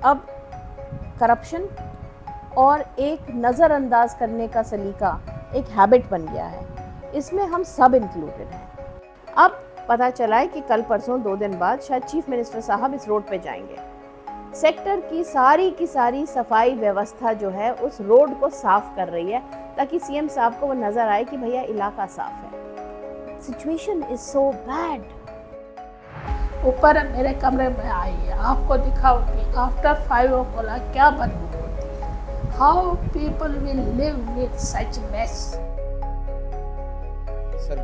अब करप्शन और एक नज़रअंदाज करने का सलीका एक हैबिट बन गया है, इसमें हम सब इंक्लूडेड हैं। अब पता चला है कि कल परसों 2 दिन बाद शायद चीफ मिनिस्टर साहब इस रोड पे जाएंगे। सेक्टर की सारी सफाई व्यवस्था जो है उस रोड को साफ कर रही है ताकि सीएम साहब को वो नजर आए कि भैया इलाका साफ है। Situation is so bad. ऊपर मेरे कमरे में आइए, आपको दिखाऊंगी आफ्टर 5 o'clock क्या बदबू होती है। How people will live with such mess. Sir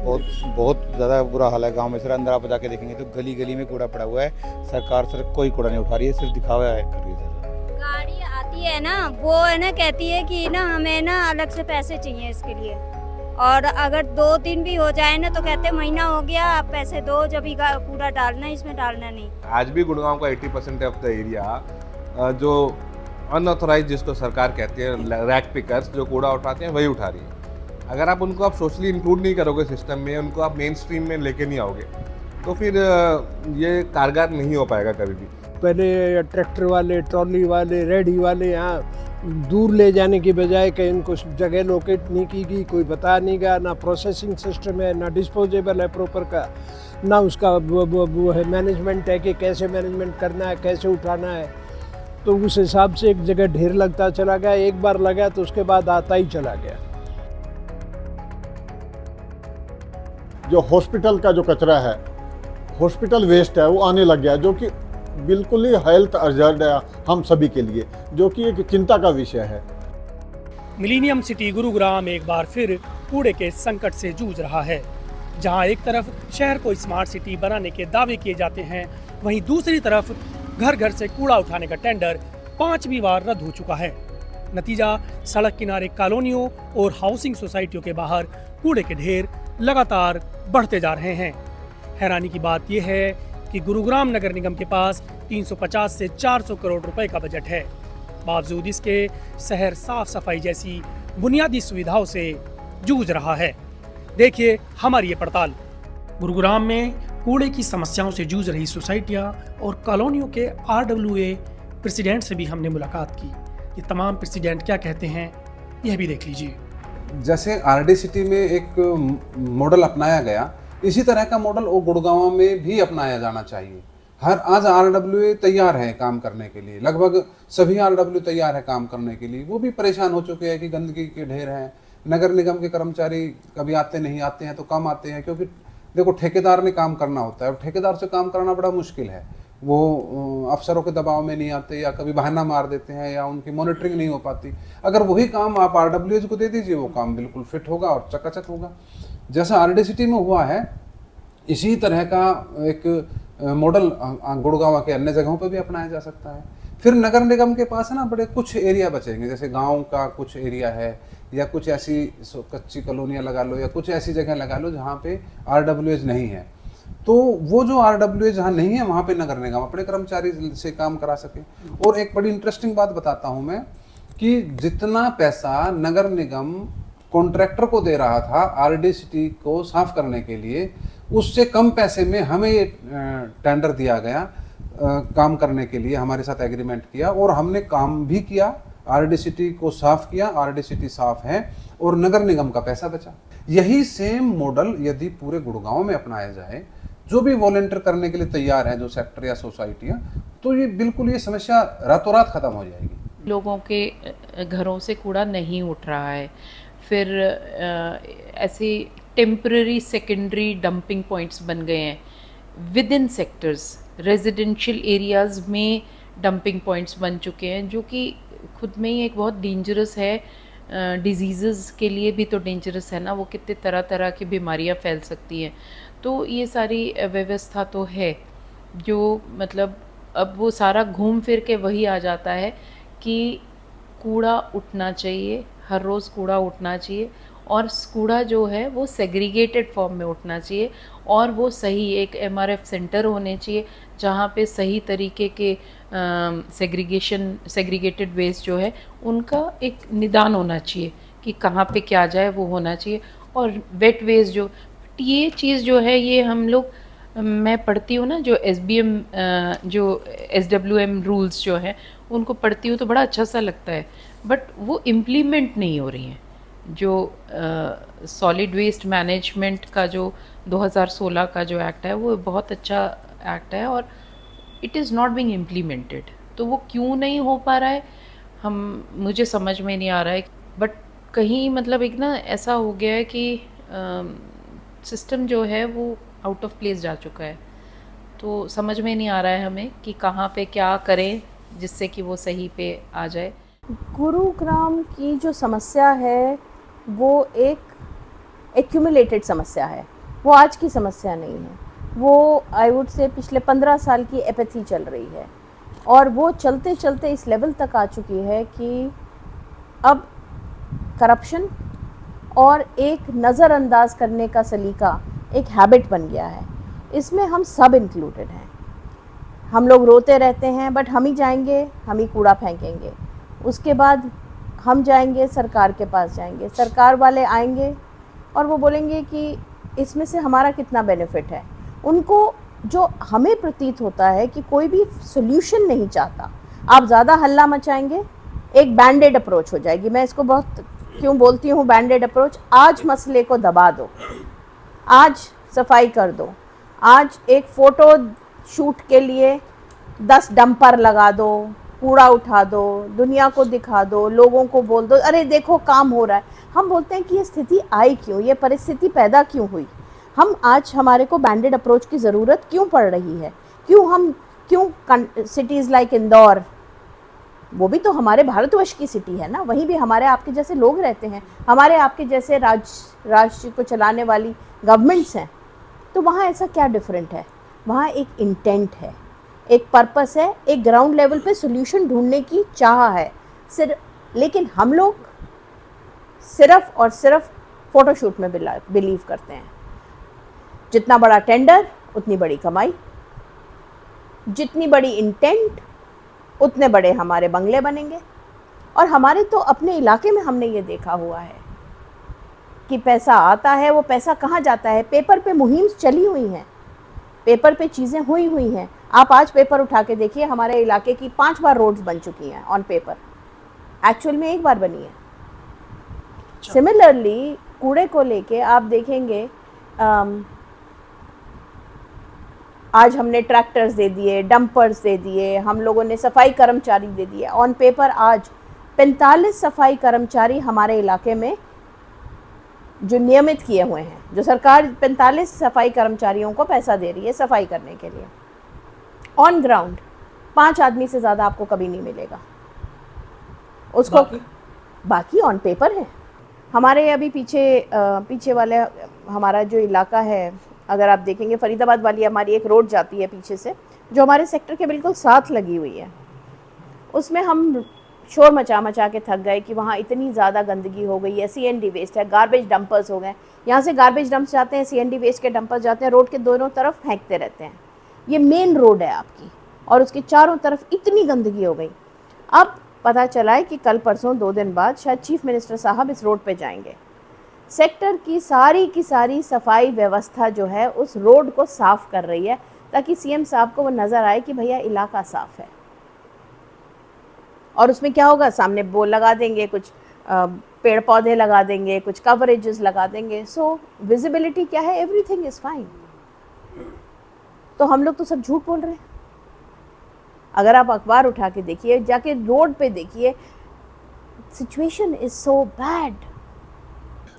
बहुत ज़्यादा बुरा हाल है गांव में। सर अंदर आप जाके देखेंगे तो गली गली में कूड़ा पड़ा हुआ है। सरकार सर कोई कूड़ा नहीं उठा रही है, सिर्फ दिखावा है कर रही है। सर गाड़ी आती है ना, वो है ना कहती है कि ना हमें ना अलग से पैसे चाहिए इसके लिए, और अगर 2 दिन भी हो जाए ना तो कहते हैं महीना हो गया आप पैसे दो, जब ही कूड़ा डालना इसमें डालना नहीं। आज भी गुड़गांव का 80% ऑफ द एरिया जो अनऑथोराइज जिसको सरकार कहती है रैक पिकर्स जो कूड़ा उठाते हैं वही उठा रही है। अगर आप उनको आप सोशली इंक्लूड नहीं करोगे सिस्टम में, उनको आप मेन स्ट्रीम में लेके नहीं आओगे तो फिर ये कारगर नहीं हो पाएगा कभी भी। पहले ट्रैक्टर वाले, ट्रॉली वाले, रेडी वाले यहाँ दूर ले जाने की बजाय कि इनको जगह लोकेट नहीं की गई, कोई बता नहीं गया, ना प्रोसेसिंग सिस्टम है, ना डिस्पोजेबल है प्रॉपर का, ना उसका वो है मैनेजमेंट है कि कैसे मैनेजमेंट करना है, कैसे उठाना है। तो उस हिसाब से एक जगह ढेर लगता चला गया, एक बार लगा तो उसके बाद आता ही चला गया। जो हॉस्पिटल का जो कचरा है, हॉस्पिटल वेस्ट है, वो आने लग गया, जो कि बिल्कुल ही हेल्थ हज़ार्ड है हम सभी के लिए, जो कि एक चिंता का विषय है। मिलीनियम सिटी गुरुग्राम एक बार फिर कूड़े के संकट से जूझ रहा है। जहां एक तरफ शहर को स्मार्ट सिटी बनाने के दावे किए जाते हैं, वहीं दूसरी तरफ घर घर से कूड़ा उठाने का टेंडर 5वीं बार रद्द हो चुका है। नतीजा, सड़क किनारे कॉलोनियों और हाउसिंग सोसाइटियों के बाहर कूड़े के ढेर लगातार बढ़ते जा रहे हैं। हैरानी की बात यह है कि गुरुग्राम नगर निगम के पास 350 से 400 करोड़ रुपए का बजट है। बावजूद इसके शहर साफ सफाई जैसी बुनियादी सुविधाओं से जूझ रहा है। देखिए हमारी ये पड़ताल। गुरुग्राम में कूड़े की समस्याओं से जूझ रही सोसाइटियां और कॉलोनियों के RWA प्रेसिडेंट से भी हमने मुलाकात की। ये तमाम प्रेसिडेंट क्या कहते हैं यह भी देख लीजिए। जैसे RD सिटी में एक मॉडल अपनाया गया, इसी तरह का मॉडल वो गुड़गांव में भी अपनाया जाना चाहिए। आज RWA तैयार है काम करने के लिए, लगभग सभी RWA तैयार है काम करने के लिए। वो भी परेशान हो चुके हैं कि गंदगी के ढेर हैं। नगर निगम के कर्मचारी कभी आते नहीं, आते हैं तो कम आते हैं, क्योंकि देखो ठेकेदार ने काम करना होता है। ठेकेदार से काम कराना बड़ा मुश्किल है। वो अफसरों के दबाव में नहीं आते, या कभी बहाना मार देते हैं, या उनकी मॉनिटरिंग नहीं हो पाती। अगर वही काम आप RWA को दे दीजिए, वो काम बिल्कुल फिट होगा और चकाचक होगा। जैसा RD सिटी में हुआ है, इसी तरह का एक मॉडल गुड़गांव के अन्य जगहों पर भी अपनाया जा सकता है। फिर नगर निगम के पास है ना, बड़े कुछ एरिया बचेंगे, जैसे गांव का कुछ एरिया है, या कुछ ऐसी कच्ची कॉलोनियाँ लगा लो, या कुछ ऐसी जगह लगा लो जहाँ पे RWA नहीं है। तो वो जो RWA जहाँ नहीं है, वहाँ पे नगर निगम अपने कर्मचारी से काम करा सके। और एक बड़ी इंटरेस्टिंग बात बताता हूँ मैं, कि जितना पैसा नगर निगम कॉन्ट्रैक्टर को दे रहा था RD सिटी को साफ करने के लिए, उससे कम पैसे में हमें ये टेंडर दिया गया काम करने के लिए। हमारे साथ एग्रीमेंट किया और हमने काम भी किया, RD सिटी को साफ किया, RD सिटी साफ है और नगर निगम का पैसा बचा। यही सेम मॉडल यदि पूरे गुड़गांव में अपनाया जाए, जो भी वॉलंटियर करने के लिए तैयार हैं, जो सेक्टर या सोसाइटियाँ, तो ये बिल्कुल ये समस्या रातों रात खत्म हो जाएगी। लोगों के घरों से कूड़ा नहीं उठ रहा है। फिर ऐसे टेम्पररी सेकेंडरी डंपिंग पॉइंट्स बन गए हैं with in sectors. Residential areas में डंपिंग पॉइंट्स बन चुके हैं, जो कि खुद में ही एक बहुत डेंजरस है। डिजीज़ के लिए भी तो डेंजरस है ना, वो कितने तरह तरह की बीमारियां फैल सकती हैं। तो ये सारी व्यवस्था तो है, जो मतलब अब वो सारा घूम फिर के वही आ जाता है कि कूड़ा उठना चाहिए, हर रोज़ कूड़ा उठना चाहिए, और कूड़ा जो है वो सेग्रीगेटेड फॉर्म में उठना चाहिए, और वो सही एक MRF सेंटर होने चाहिए जहाँ पे सही तरीके के सेग्रीगेटेड वेस्ट जो है उनका एक निदान होना चाहिए कि कहाँ पे क्या जाए, वो होना चाहिए। और वेट वेस्ट जो ये चीज़ जो है, ये हम लोग मैं पढ़ती हूँ ना, जो SBM जो SWM रूल्स जो हैं उनको पढ़ती हूँ तो बड़ा अच्छा सा लगता है, बट वो इम्प्लीमेंट नहीं हो रही हैं। जो सॉलिड वेस्ट मैनेजमेंट का जो 2016 का जो एक्ट है वो बहुत अच्छा एक्ट है और it is not being implemented. तो वो क्यों नहीं हो पा रहा है मुझे समझ में नहीं आ रहा है। बट कहीं मतलब एक ना ऐसा हो गया है कि सिस्टम जो है वो आउट ऑफ प्लेस जा चुका है, तो समझ में नहीं आ रहा है हमें कि कहाँ पे क्या करें जिससे कि वो सही पे आ जाए। गुरुग्राम की जो समस्या है वो एक एक्यूमुलेटेड समस्या है, वो आज की समस्या नहीं है। वो आई वुड से पिछले 15 साल की एपैथी चल रही है और वो चलते चलते इस लेवल तक आ चुकी है कि अब करप्शन और एक नज़रअंदाज करने का सलीका एक हैबिट बन गया है। इसमें हम सब इंक्लूडेड हैं। हम लोग रोते रहते हैं बट हम ही जाएंगे, हम ही कूड़ा फेंकेंगे, उसके बाद हम जाएंगे सरकार के पास जाएंगे, सरकार वाले आएंगे और वो बोलेंगे कि इसमें से हमारा कितना बेनिफिट है। उनको जो हमें प्रतीत होता है कि कोई भी सोल्यूशन नहीं चाहता। आप ज़्यादा हल्ला मचाएंगे, एक बैंडेड अप्रोच हो जाएगी। मैं इसको बहुत क्यों बोलती हूँ बैंडेड अप्रोच, आज मसले को दबा दो, आज सफाई कर दो, आज एक फ़ोटो शूट के लिए 10 डंपर लगा दो, कूड़ा उठा दो, दुनिया को दिखा दो, लोगों को बोल दो अरे देखो काम हो रहा है। हम बोलते हैं कि ये स्थिति आई क्यों, ये परिस्थिति पैदा क्यों हुई। हम आज हमारे को बैंडेड अप्रोच की ज़रूरत क्यों पड़ रही है, क्यों सिटीज़ लाइक इंदौर, वो भी तो हमारे भारतवर्ष की सिटी है ना, वहीं भी हमारे आपके जैसे लोग रहते हैं, हमारे आपके जैसे राज्य को चलाने वाली गवर्नमेंट्स हैं। तो वहाँ ऐसा क्या डिफरेंट है? वहाँ एक इंटेंट है, एक पर्पस है, एक ग्राउंड लेवल पे सॉल्यूशन ढूंढने की चाह है सिर्फ। लेकिन हम लोग सिर्फ और सिर्फ फ़ोटोशूट में बिलीव करते हैं। जितना बड़ा टेंडर उतनी बड़ी कमाई, जितनी बड़ी इंटेंट उतने बड़े हमारे बंगले बनेंगे। और हमारे तो अपने इलाके में हमने ये देखा हुआ है कि पैसा आता है, वो पैसा कहाँ जाता है? पेपर पे मुहिम चली हुई हैं, पेपर पे चीज़ें हुई हैं। आप आज पेपर उठा के देखिए, हमारे इलाके की 5 बार रोड्स बन चुकी हैं ऑन पेपर, एक्चुअल में 1 बार बनी है। सिमिलरली कूड़े को लेके आप देखेंगे, आज हमने ट्रैक्टर्स दे दिए, डंपर्स दे दिए, हम लोगों ने सफाई कर्मचारी दे दिए। ऑन पेपर आज 45 सफाई कर्मचारी हमारे इलाके में जो नियमित किए हुए हैं, जो सरकार 45 सफाई कर्मचारियों को पैसा दे रही है सफाई करने के लिए। ऑन ग्राउंड 5 आदमी से ज़्यादा आपको कभी नहीं मिलेगा उसको। बाकी ऑन पेपर है। हमारे अभी पीछे वाले हमारा जो इलाका है, अगर आप देखेंगे फरीदाबाद वाली हमारी एक रोड जाती है पीछे से, जो हमारे सेक्टर के बिल्कुल साथ लगी हुई है। उसमें हम शोर मचा के थक गए कि वहाँ इतनी ज़्यादा गंदगी हो गई है, CND वेस्ट है, गार्बेज डंपर्स हो गए। यहाँ से गार्बेज डंप्स जाते हैं, CND वेस्ट के डंपर्स जाते हैं, रोड के दोनों तरफ फेंकते रहते हैं। ये मेन रोड है आपकी और उसके चारों तरफ इतनी गंदगी हो गई। अब पता चला है कि कल परसों 2 दिन बाद शायद चीफ मिनिस्टर साहब इस रोड पे जाएंगे। सेक्टर की सारी सफाई व्यवस्था जो है उस रोड को साफ़ कर रही है, ताकि CM साहब को वो नज़र आए कि भैया इलाका साफ़ है। और उसमें क्या होगा, सामने बोल लगा देंगे, कुछ पेड़ पौधे लगा देंगे, कुछ कवरेजेस लगा देंगे। सो विजिबिलिटी क्या है, एवरीथिंग इज़ फाइन। तो हम लोग तो सब झूठ बोल रहे हैं। अगर आप अखबार उठा के देखिए, जाके रोड पे देखिए, सिचुएशन इज़ सो बैड।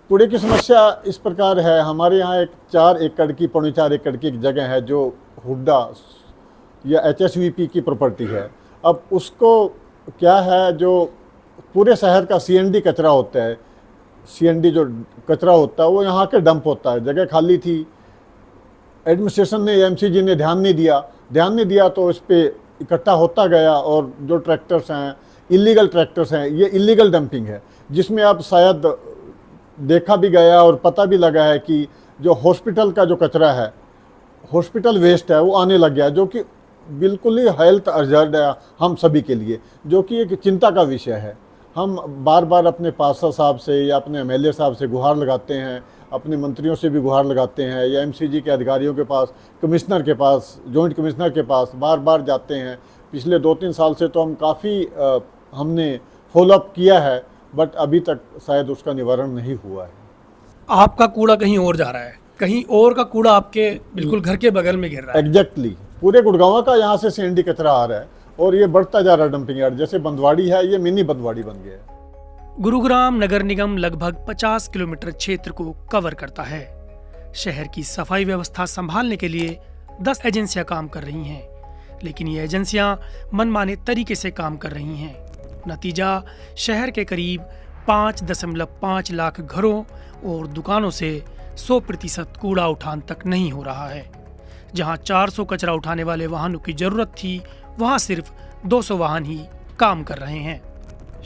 कूड़े की समस्या इस प्रकार है, हमारे यहाँ एक 4 एकड़ की 4.25 एकड़ की एक जगह है जो हुड्डा या HSVP की प्रॉपर्टी है। अब उसको क्या है, जो पूरे शहर का CND कचरा होता है, CND जो कचरा होता है वो यहाँ के डंप होता है। जगह खाली थी, एडमिनिस्ट्रेशन ने, MCG ने ध्यान नहीं दिया तो इस पर इकट्ठा होता गया। और जो ट्रैक्टर्स हैं, इलीगल ट्रैक्टर्स हैं, ये इलीगल डंपिंग है, जिसमें अब शायद देखा भी गया और पता भी लगा है कि जो हॉस्पिटल का जो कचरा है, हॉस्पिटल वेस्ट है, वो आने लग गया, जो कि बिल्कुल ही हेल्थ हज़ार्ड है हम सभी के लिए, जो कि एक चिंता का विषय है। हम बार बार अपने पार्षद साहब से या अपने MLA साहब से गुहार लगाते हैं, अपने मंत्रियों से भी गुहार लगाते हैं, या MCG के अधिकारियों के पास, कमिश्नर के पास, जॉइंट कमिश्नर के पास बार बार जाते हैं, पिछले 2-3 साल से तो हम काफ़ी हमने फॉलोअप किया है, बट अभी तक शायद उसका निवारण नहीं हुआ है। आपका कूड़ा कहीं और जा रहा है, कहीं और का कूड़ा आपके बिल्कुल घर के बगल में गिर रहा है। एग्जैक्टली पूरे गुड़गांव का यहाँ से सीएनडी कचरा आ रहा है और ये बढ़ता जा रहा है डंपिंग यार्ड। जैसे बंदवाड़ी है, ये मिनी बंदवाड़ी बन गया है। गुरुग्राम नगर निगम लगभग 50 किलोमीटर क्षेत्र को कवर करता है। शहर की सफाई व्यवस्था संभालने के लिए 10 एजेंसियां काम कर रही हैं, लेकिन ये एजेंसियां मनमाने तरीके से काम कर रही हैं। नतीजा, शहर के करीब 5.5 लाख घरों और दुकानों से 100% कूड़ा उठान तक नहीं हो रहा है। जहां 400 कचरा उठाने वाले वाहनों की जरूरत थी, वहां सिर्फ 200 वाहन ही काम कर रहे हैं।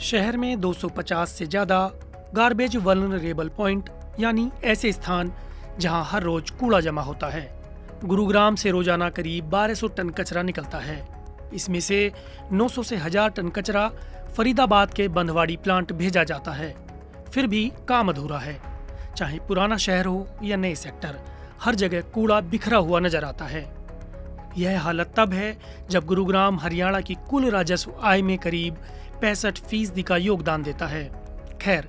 शहर में 250 से ज्यादा गार्बेज वल्नरेबल पॉइंट यानी ऐसे स्थान जहां हर रोज कूड़ा जमा होता है। गुरुग्राम से रोजाना करीब 1200 टन कचरा निकलता है। इसमें से 900 से 1000 टन कचरा फरीदाबाद के बंधवाड़ी प्लांट भेजा जाता है। फिर भी काम अधूरा है। चाहे पुराना शहर हो या नए सेक्टर, हर जगह कूड़ा बिखरा हुआ नजर आता है। यह हालत तब है जब गुरुग्राम हरियाणा की कुल राजस्व आय में करीब 65% का योगदान देता है। खैर,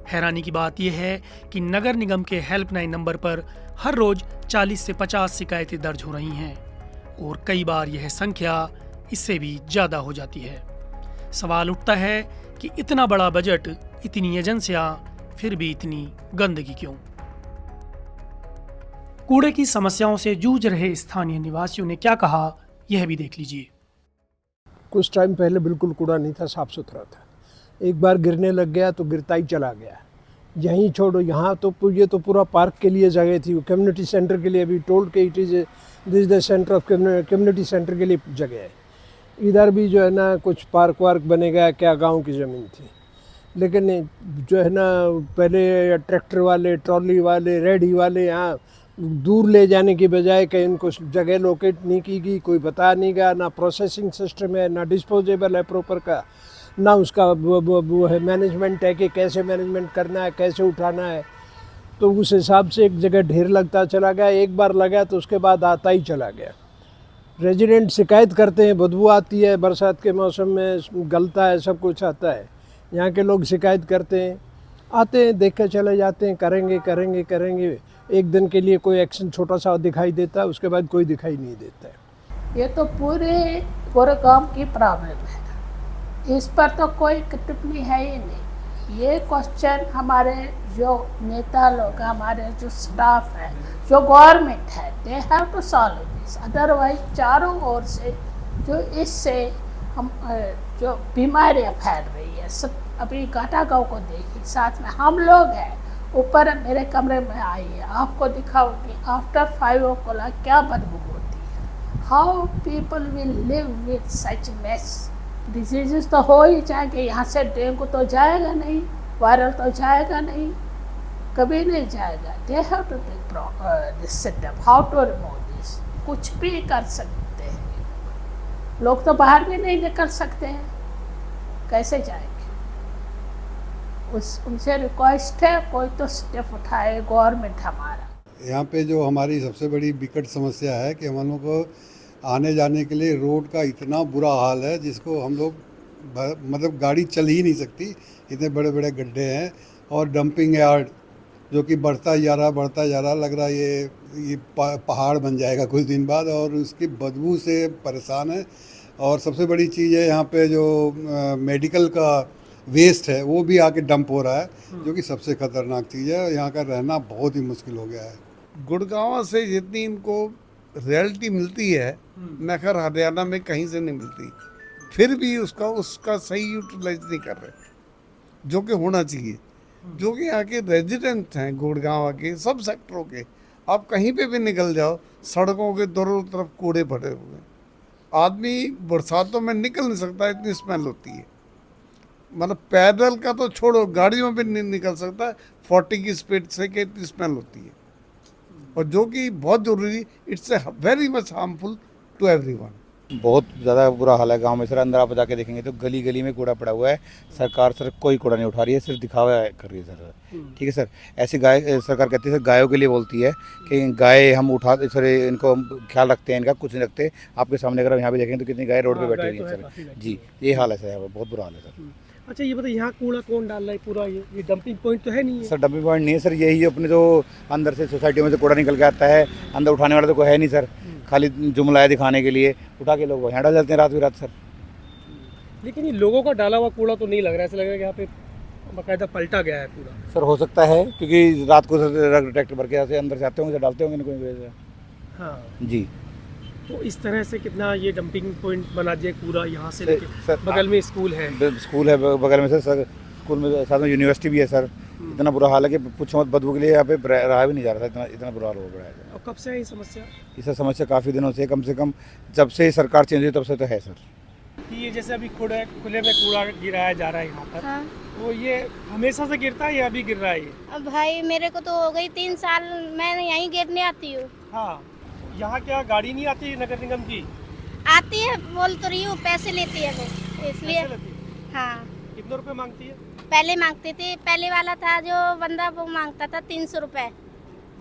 हैरानी की बात यह है कि नगर निगम के हेल्पलाइन नंबर पर हर रोज 40 से 50 शिकायतें दर्ज हो रही हैं और कई बार यह संख्या इससे भी ज्यादा हो जाती है। सवाल उठता है कि इतना बड़ा बजट, इतनी एजेंसियां, फिर भी इतनी गंदगी क्यों? कूड़े की समस्याओं से जूझ रहे स्थानीय निवासियों ने क्या कहा, यह भी देख लीजिए। कुछ टाइम पहले बिल्कुल कूड़ा नहीं था, साफ सुथरा था। एक बार गिरने लग गया तो गिरता ही चला गया। यहीं छोड़ो, यहाँ तो ये तो पूरा पार्क के लिए जगह थी, कम्युनिटी सेंटर के लिए। अभी टोल्ड के it is this the centre of community centre के लिए जगह है। इधर भी जो है ना कुछ पार्क वार्क बनेगा, क्या गांव की ज़मीन थी। लेकिन जो है ना पहले ट्रैक्टर वाले, ट्रॉली वाले, रेडी वाले यहाँ दूर ले जाने की बजाय कहीं इनको जगह लोकेट नहीं की गई, कोई बता नहीं गया। ना प्रोसेसिंग सिस्टम है, ना डिस्पोजेबल है प्रॉपर का, ना उसका वो है मैनेजमेंट है कि कैसे मैनेजमेंट करना है, कैसे उठाना है। तो उस हिसाब से एक जगह ढेर लगता चला गया। एक बार लगा तो उसके बाद आता ही चला गया। रेजिडेंट शिकायत करते हैं, बदबू आती है, बरसात के मौसम में गलता है, सब कुछ आता है। यहाँ के लोग शिकायत करते हैं, आते हैं, देख कर चले जाते हैं, करेंगे करेंगे करेंगे। एक दिन के लिए कोई एक्शन छोटा सा दिखाई देता है, उसके बाद कोई दिखाई नहीं देता है। ये तो पूरे गुरुग्राम की प्रॉब्लम है, इस पर तो कोई टिप्पणी है ही नहीं। ये क्वेश्चन हमारे जो नेता लोग, हमारे जो स्टाफ है, जो गवर्नमेंट है, they have to solve this. Otherwise चारों ओर से जो इससे हम जो बीमारियाँ फैल रही है, सब अभी घाटा गाँव को देखिए, साथ में हम लोग हैं। ऊपर मेरे कमरे में आइए, आपको दिखाऊंगी आफ्टर 5 o'clock क्या बदबू होती है। How people will live with such mess. Diseases तो हो ही जाएंगे, यहाँ से डेंगू तो जाएगा नहीं, वायरल तो जाएगा नहीं, कभी नहीं जाएगा। They have to take this setup, how to remove this. कुछ भी कर सकते हैं लोग, तो बाहर भी नहीं निकल सकते हैं, कैसे जाएंगे? उनसे रिक्वेस्ट है कोई तो स्टेप उठाए गवर्नमेंट हमारा। यहाँ पे जो हमारी सबसे बड़ी विकट समस्या है कि हम लोग को आने जाने के लिए रोड का इतना बुरा हाल है, जिसको हम लोग मतलब गाड़ी चल ही नहीं सकती, इतने बड़े बड़े गड्ढे हैं। और डंपिंग यार्ड जो कि बढ़ता जा रहा, लग रहा है ये पहाड़ बन जाएगा कुछ दिन बाद, और उसकी बदबू से परेशान है। और सबसे बड़ी चीज़ है यहाँ पे जो मेडिकल का वेस्ट है वो भी आके डंप हो रहा है, जो कि सबसे खतरनाक चीज़ है। यहाँ का रहना बहुत ही मुश्किल हो गया है। गुड़गांव से जितनी इनको रियलिटी मिलती है, नखर हरियाणा में कहीं से नहीं मिलती, फिर भी उसका सही यूटिलाइज नहीं कर रहे, जो कि होना चाहिए। जो कि यहाँ के रेजिडेंट हैं गुड़गांव के सब सेक्टरों के, आप कहीं पे भी निकल जाओ, सड़कों के दोनों तरफ कूड़े भरे हुए हैं। आदमी बरसातों में निकल नहीं सकता, इतनी स्मेल होती है। मतलब पैदल का तो छोड़ो, गाड़ियों में नहीं निकल सकता 40 की स्पीड से, कि इतनी स्मेल होती है। और जो कि बहुत ज़रूरी, it's very much harmful to everyone. बहुत ज़्यादा बुरा हाल है गांव में सर। अंदर आप जाके देखेंगे तो गली गली में कूड़ा पड़ा हुआ है। सरकार सर कोई कूड़ा नहीं उठा रही है, सिर्फ दिखावा कर रही है सर। ठीक है सर, ऐसी गाय सरकार कहती है सर, गायों के लिए बोलती है कि गाय हम उठा सर, इनको हम ख्याल रखते हैं, इनका कुछ नहीं रखते। आपके सामने अगर यहाँ पे देखेंगे तो कितनी गाय रोड पे बैठी हुई है सर। जी, ये हाल है सर, यहाँ पर बहुत बुरा हाल है सर। अच्छा ये बताइए, यहाँ कूड़ा कौन डाल रहा है पूरा? ये डंपिंग पॉइंट तो है नहीं है सर? डंपिंग पॉइंट नहीं है सर, यही अपने जो अंदर से सोसाइटी में से कूड़ा निकल के आता है, अंदर उठाने वाला तो कोई है नहीं सर। खाली जुमला है दिखाने के लिए, उठा के लोग वहाँ डाल जाते हैं रात बिरात सर। लेकिन ये लोगों का डाला हुआ कूड़ा तो नहीं लग रहा है, ऐसा लग रहा है कि यहाँ पे बाकायदा पलटा गया है कूड़ा। सर हो सकता है, क्योंकि रात को ट्रैक्टर भर के यहाँ से अंदर से आते होंगे, डालते होंगे ना कोई वजह से। हाँ जी, तो इस तरह से कितना ये डंपिंग पॉइंट बना दिया कूड़ा यहाँ से सर, लेके बगल में स्कूल है। स्कूल है बगल में सर, स्कूल में साथ में यूनिवर्सिटी भी है सर। इतना बुरा हाल है कि पूछो मत, बदबू के लिए यहाँ पे रहा भी नहीं जा रहा था, इतना बुरा हाल हो गया है। और कब से है ये समस्या? इस समस्या काफ़ी दिनों से, कम से कम जब से सरकार चेंज हुई तब से तो है सर। ये जैसे अभी खुले में कूड़ा गिराया जा रहा है यहाँ पर, हाँ। तो ये हमेशा से गिरता है या अभी गिर रहा है ये? अब भाई मेरे को तो हो गई 3 साल, मैं यहीं गिरने आती हूँ। हाँ, यहाँ क्या गाड़ी नहीं आती नगर निगम की? आती है, बोल तो रही हूँ, पैसे लेती है वो, इसलिए। पैसे लेती है? हाँ, कितने रुपए मांगती है? पहले मांगते थे, पहले वाला था जो बंदा वो मांगता था 300 रुपए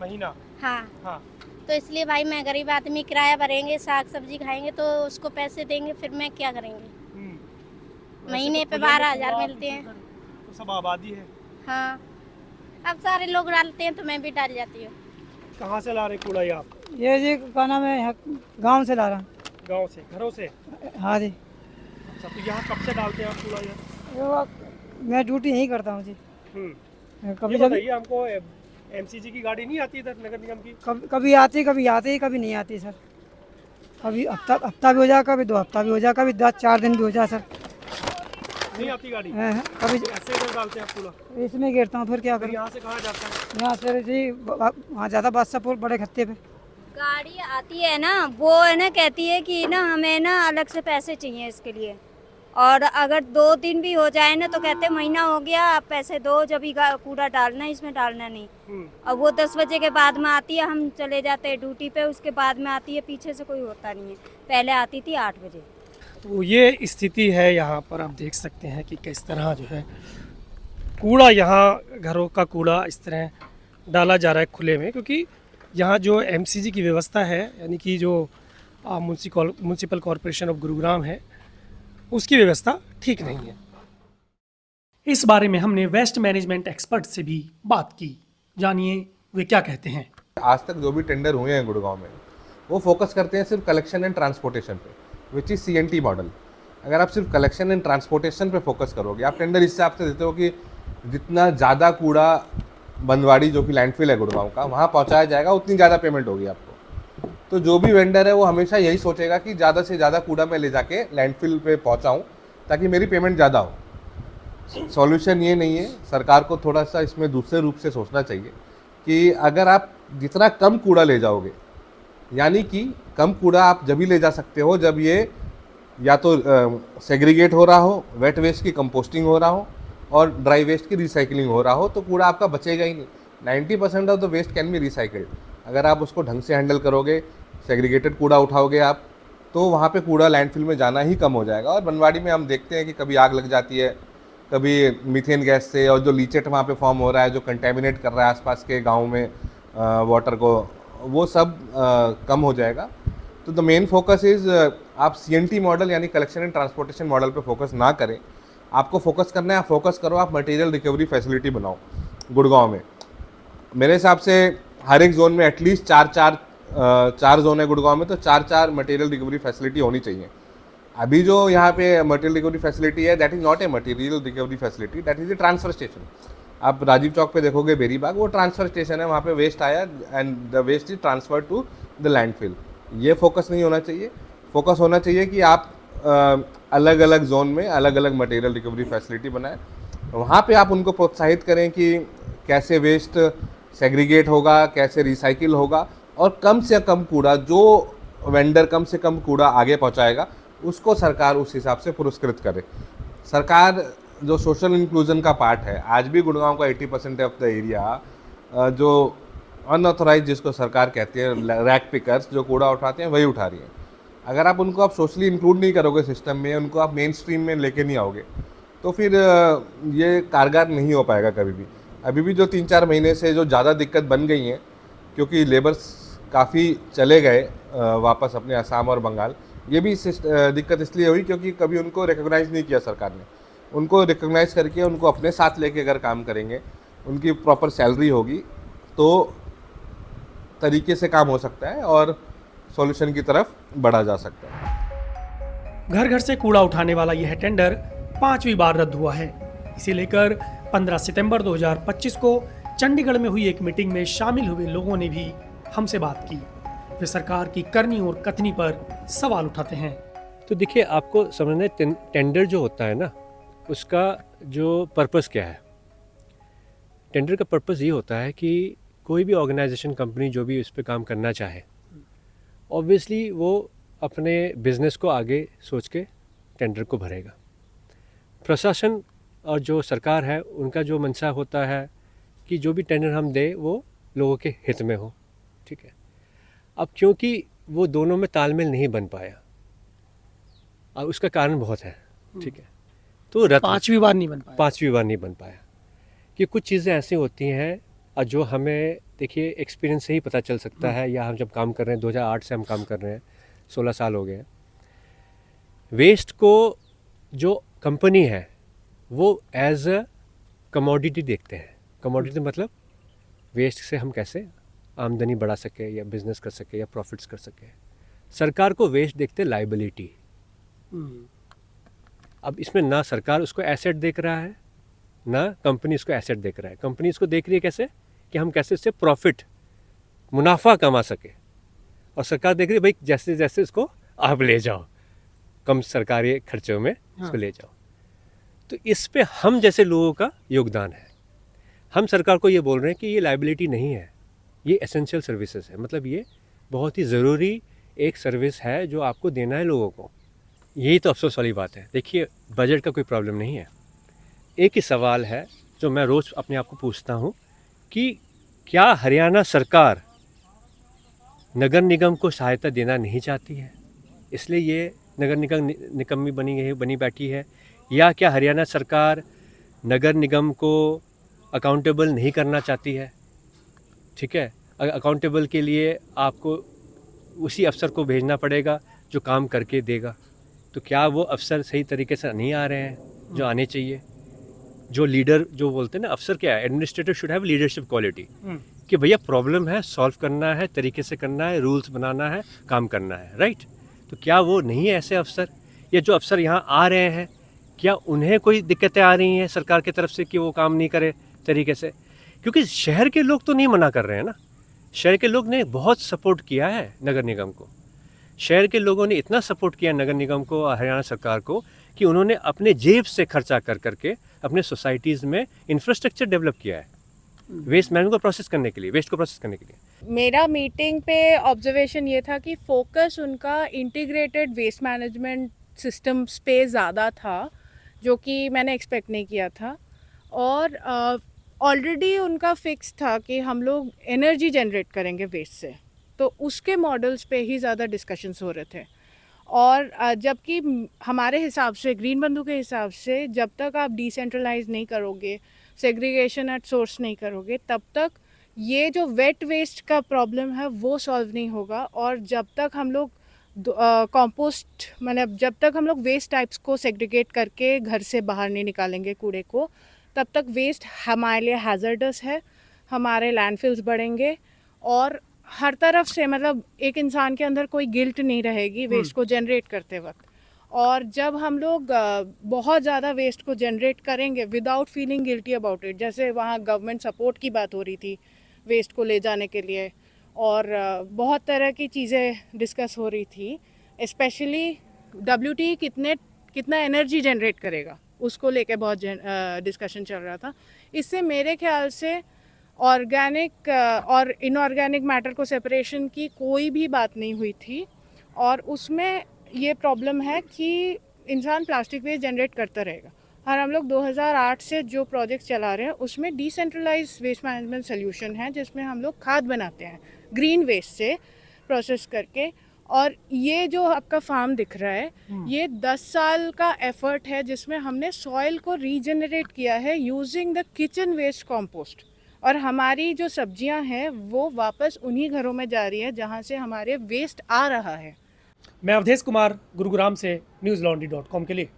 महीना। हाँ। हाँ, तो इसलिए भाई मैं गरीब आदमी, किराया भरेंगे, साग सब्जी खाएंगे तो उसको पैसे देंगे, फिर मैं क्या करेंगे? महीने पे 12,000 मिलते हैं। तो सब आबादी है। हाँ, अब सारे लोग डालते हैं तो मैं भी डाल जाती हूँ। कहाँ से ला रहे कूड़ा ये आप? ये जी क्या नाम है, गांव से ला रहा हूँ। गांव से, घरों से? हाँ जी। अच्छा, तो यहाँ कब से डालते हैं आप कूड़ा ये? मैं ड्यूटी यहीं करता हूँ जी। कभी बताइए हमको, एमसीजी की गाड़ी नहीं आती इधर नगर निगम की? कभी आती, कभी नहीं आती सर। कभी हफ्ता भी हो जाए, कभी 2 हफ्ता भी हो जाए, कभी 10-4 दिन भी हो जाए सर। नहीं आती गाड़ी? कभी ऐसे इधर डालते हैं आप कूड़ा? इसमें गिरता हूँ, फिर क्या करूँ? यहाँ से कहाँ जाता है? यहाँ से जी वहाँ ज़्यादा बादशाहपुर बड़े खत्ते पे गाड़ी आती है ना, वो है ना कहती है कि ना हमें ना अलग से पैसे चाहिए इसके लिए, और अगर 2 दिन भी हो जाए ना तो कहते हैं महीना हो गया, आप पैसे दो, जब ही कूड़ा डालना है, इसमें डालना नहीं। और वो 10 बजे के बाद में आती है, हम चले जाते हैं ड्यूटी पे, उसके बाद में आती है, पीछे से कोई होता नहीं है। पहले आती थी 8 बजे। तो ये स्थिति है यहाँ पर, आप देख सकते हैं कि किस तरह जो है कूड़ा, यहाँ घरों का कूड़ा इस तरह डाला जा रहा है खुले में, क्योंकि यहाँ जो एमसीजी की व्यवस्था है, यानी कि जो म्यूनसिपल कॉरपोरेशन ऑफ गुरुग्राम है, उसकी व्यवस्था ठीक नहीं है। इस बारे में हमने वेस्ट मैनेजमेंट एक्सपर्ट से भी बात की, जानिए वे क्या कहते हैं। आज तक जो भी टेंडर हुए हैं गुड़गांव में, वो फोकस करते हैं सिर्फ कलेक्शन एंड ट्रांसपोर्टेशन पे, विच इज़ CNT मॉडल। अगर आप सिर्फ कलेक्शन एंड ट्रांसपोर्टेशन पे फोकस करोगे, आप टेंडर इस हिसाब से देते हो कि जितना ज़्यादा कूड़ा बंदवाड़ी जो कि लैंडफिल है गुड़गांव का, वहाँ पहुँचाया जाएगा, उतनी ज़्यादा पेमेंट होगी आपको। तो जो भी वेंडर है वो हमेशा यही सोचेगा कि ज़्यादा से ज़्यादा कूड़ा मैं ले जाके लैंडफिल पे पहुँचाऊँ ताकि मेरी पेमेंट ज़्यादा हो। सॉल्यूशन ये नहीं है, सरकार को थोड़ा सा इसमें दूसरे रूप से सोचना चाहिए कि अगर आप जितना कम कूड़ा ले जाओगे, यानी कि कम कूड़ा आप जब ही ले जा सकते हो जब ये या तो सेग्रीगेट हो रहा हो, वेट वेस्ट की कंपोस्टिंग हो रहा हो और ड्राई वेस्ट की रिसाइकलिंग हो रहा हो, तो कूड़ा आपका बचेगा ही नहीं। 90% of the waste can be recycled. अगर आप उसको ढंग से हैंडल करोगे, सेग्रीगेटेड कूड़ा उठाओगे आप, तो वहाँ पे कूड़ा लैंडफिल में जाना ही कम हो जाएगा। और बनवाड़ी में हम देखते हैं कि कभी आग लग जाती है, कभी मीथेन गैस से, और जो लीचेट वहाँ पे फॉर्म हो रहा है, जो कंटेमिनेट कर रहा है आसपास के गाँव में वाटर को, वो सब कम हो जाएगा। तो द मेन फोकस इज़, आप CNT मॉडल यानी कलेक्शन एंड ट्रांसपोर्टेशन मॉडल पे फोकस ना करें। आपको फोकस करना है, आप फोकस करो, आप मटेरियल रिकवरी फैसिलिटी बनाओ गुड़गांव में। मेरे हिसाब से हर एक जोन में एटलीस्ट 4 जोन है गुड़गांव में, तो 4 मटेरियल रिकवरी फैसिलिटी होनी चाहिए। अभी जो यहाँ पे मटेरियल रिकवरी फैसिलिटी है, that is not a material recovery facility, that is a transfer station. आप राजीव चौक पे देखोगे बेरीबाग, वो ट्रांसफर स्टेशन है, वहाँ पे वेस्ट आया and the waste is transfer to the landfill. ये फोकस नहीं होना चाहिए। फोकस होना चाहिए कि आप अलग अलग जोन में अलग अलग मटेरियल रिकवरी फैसिलिटी बनाएं, वहाँ पे आप उनको प्रोत्साहित करें कि कैसे वेस्ट सेग्रीगेट होगा, कैसे रिसाइकिल होगा, और कम से कम कूड़ा, जो वेंडर कम से कम कूड़ा आगे पहुँचाएगा, उसको सरकार उस हिसाब से पुरस्कृत करे। सरकार जो सोशल इंक्लूजन का पार्ट है, आज भी गुड़गांव का 80% ऑफ द एरिया जो अनऑथोराइज, जिसको सरकार कहती है रैक पिकर्स, जो कूड़ा उठाते हैं, वही उठा रही है। अगर आप उनको आप सोशली इंक्लूड नहीं करोगे सिस्टम में, उनको आप मेन स्ट्रीम में लेके नहीं आओगे, तो फिर ये कारगर नहीं हो पाएगा कभी भी। अभी भी जो 3-4 महीने से जो ज़्यादा दिक्कत बन गई हैं, क्योंकि लेबर्स काफ़ी चले गए वापस अपने असम और बंगाल, ये भी दिक्कत इसलिए हुई क्योंकि कभी उनको रिकॉग्नाइज़ नहीं किया सरकार ने। उनको रिकॉग्नाइज़ करके उनको अपने साथ लेके अगर काम करेंगे, उनकी प्रॉपर सैलरी होगी, तो तरीके से काम हो सकता है और सॉल्यूशन की तरफ बढ़ा जा सकता है। घर घर से कूड़ा उठाने वाला यह टेंडर 5वीं बार रद्द हुआ है। इसे लेकर 15 सितंबर 2025 को चंडीगढ़ में हुई एक मीटिंग में शामिल हुए लोगों ने भी हमसे बात की। वे सरकार की करनी और कथनी पर सवाल उठाते हैं। तो देखिए, आपको समझना है टेंडर जो होता है ना, उसका जो पर्पस क्या है। टेंडर का पर्पस ये होता है कि कोई भी ऑर्गेनाइजेशन, कंपनी जो भी इस पे काम करना चाहे, ऑब्वियसली वो अपने बिजनेस को आगे सोच के टेंडर को भरेगा। प्रशासन और जो सरकार है, उनका जो मंशा होता है कि जो भी टेंडर हम दें वो लोगों के हित में हो, ठीक है। अब क्योंकि वो दोनों में तालमेल नहीं बन पाया, और उसका कारण बहुत है, ठीक है, तो 5वीं बार नहीं बन पाया। कि कुछ चीज़ें ऐसी होती हैं और जो हमें, देखिए, एक्सपीरियंस से ही पता चल सकता है, या हम जब काम कर रहे हैं, 2008 से हम काम कर रहे हैं, 16 साल हो गए हैं। वेस्ट को जो कंपनी है वो एज अ कमोडिटी देखते हैं। कमोडिटी मतलब वेस्ट से हम कैसे आमदनी बढ़ा सके, या बिजनेस कर सके, या प्रॉफिट्स कर सके। सरकार को वेस्ट देखते लाइबिलिटी। अब इसमें ना सरकार उसको एसेट देख रहा है, ना कंपनी उसको एसेट देख रहा है। कंपनी इसको देख रही है कैसे, कि हम कैसे इससे प्रॉफिट, मुनाफा कमा सके, और सरकार देख रही है भाई जैसे जैसे इसको आप ले जाओ, कम सरकारी खर्चों में इसको ले जाओ। तो इस पे हम जैसे लोगों का योगदान है। हम सरकार को ये बोल रहे हैं कि ये लाइबिलिटी नहीं है, ये एसेंशियल सर्विसेज है। मतलब ये बहुत ही ज़रूरी एक सर्विस है जो आपको देना है लोगों को। यही तो अफसोस वाली बात है। देखिए, बजट का कोई प्रॉब्लम नहीं है। एक ही सवाल है जो मैं रोज़ अपने आप को पूछता हूँ कि क्या हरियाणा सरकार नगर निगम को सहायता देना नहीं चाहती है, इसलिए ये नगर निगम निकम्मी बनी बैठी है, या क्या हरियाणा सरकार नगर निगम को अकाउंटेबल नहीं करना चाहती है? ठीक है, अकाउंटेबल के लिए आपको उसी अफसर को भेजना पड़ेगा जो काम करके देगा। तो क्या वो अफसर सही तरीके से नहीं आ रहे हैं जो आने चाहिए? जो लीडर जो बोलते हैं ना, अफसर क्या है, administrator should have leadership quality, कि भैया प्रॉब्लम है, सॉल्व करना है, तरीके से करना है, रूल्स बनाना है, काम करना है, राइट। तो क्या वो नहीं है ऐसे अफसर? या जो अफसर यहाँ आ रहे हैं, क्या उन्हें कोई दिक्कतें आ रही हैं सरकार की तरफ से कि वो काम नहीं करे तरीके से? क्योंकि शहर के लोग तो नहीं मना कर रहे हैं ना। शहर के लोग ने बहुत सपोर्ट किया है नगर निगम को। शहर के लोगों ने इतना सपोर्ट किया नगर निगम को और हरियाणा सरकार को कि उन्होंने अपने जेब से खर्चा कर करके अपने सोसाइटीज़ में इंफ्रास्ट्रक्चर डेवलप किया है वेस्ट मैनेजमेंट को प्रोसेस करने के लिए, वेस्ट को प्रोसेस करने के लिए। मेरा मीटिंग पे ऑब्जर्वेशन ये था कि फोकस उनका इंटीग्रेटेड वेस्ट मैनेजमेंट सिस्टम्स पे ज़्यादा था, जो कि मैंने एक्सपेक्ट नहीं किया था। और ऑलरेडी उनका फिक्स था कि हम लोग एनर्जी जनरेट करेंगे वेस्ट से, तो उसके मॉडल्स पे ही ज़्यादा डिस्कशंस हो रहे थे। और जबकि हमारे हिसाब से, ग्रीन बंधु के हिसाब से, जब तक आप डिसेंट्रलाइज नहीं करोगे, सेग्रीगेशन एट सोर्स नहीं करोगे, तब तक ये जो वेट वेस्ट का प्रॉब्लम है वो सॉल्व नहीं होगा। और जब तक हम लोग कंपोस्ट, मतलब जब तक हम लोग वेस्ट टाइप्स को सेग्रीगेट करके घर से बाहर नहीं निकालेंगे कूड़े को, तब तक वेस्ट हमारे लिए हैज़र्डस है, हमारे लैंडफिल्स बढ़ेंगे, और हर तरफ से, मतलब एक इंसान के अंदर कोई गिल्ट नहीं रहेगी वेस्ट को जनरेट करते वक्त। और जब हम लोग बहुत ज़्यादा वेस्ट को जनरेट करेंगे without feeling guilty about it, जैसे वहाँ गवर्नमेंट सपोर्ट की बात हो रही थी वेस्ट को ले जाने के लिए, और बहुत तरह की चीज़ें डिस्कस हो रही थी, स्पेशली WTE कितना एनर्जी जनरेट करेगा उसको लेके बहुत डिस्कशन चल रहा था। इससे मेरे ख्याल से ऑर्गेनिक और इनऑर्गेनिक मैटर को सेपरेशन की कोई भी बात नहीं हुई थी। और उसमें ये प्रॉब्लम है कि इंसान प्लास्टिक वेस्ट जनरेट करता रहेगा। और हम लोग 2008 से जो प्रोजेक्ट चला रहे हैं उसमें डिसेंट्रलाइज वेस्ट मैनेजमेंट सोल्यूशन है, जिसमें हम लोग खाद बनाते हैं ग्रीन वेस्ट से प्रोसेस करके, और ये जो आपका फार्म दिख रहा है, ये 10 साल का एफर्ट है जिसमें हमने सॉइल को रीजनरेट किया है using the kitchen waste compost. और हमारी जो सब्जियां हैं वो वापस उन्हीं घरों में जा रही है जहां से हमारे वेस्ट आ रहा है। मैं अवधेश कुमार, गुरुग्राम से newslaundry.com के लिए।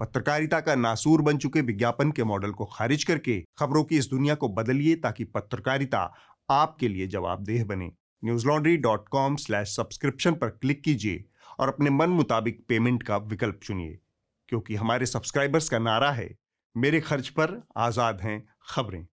पत्रकारिता का नासूर बन चुके विज्ञापन के मॉडल को खारिज करके खबरों की इस दुनिया को बदलिए ताकि पत्रकारिता आपके लिए जवाबदेह बने। newslaundry.com/subscription पर क्लिक कीजिए और अपने मन मुताबिक पेमेंट का विकल्प चुनिए, क्योंकि हमारे सब्सक्राइबर्स का नारा है, मेरे खर्च पर आजाद हैं खबरें।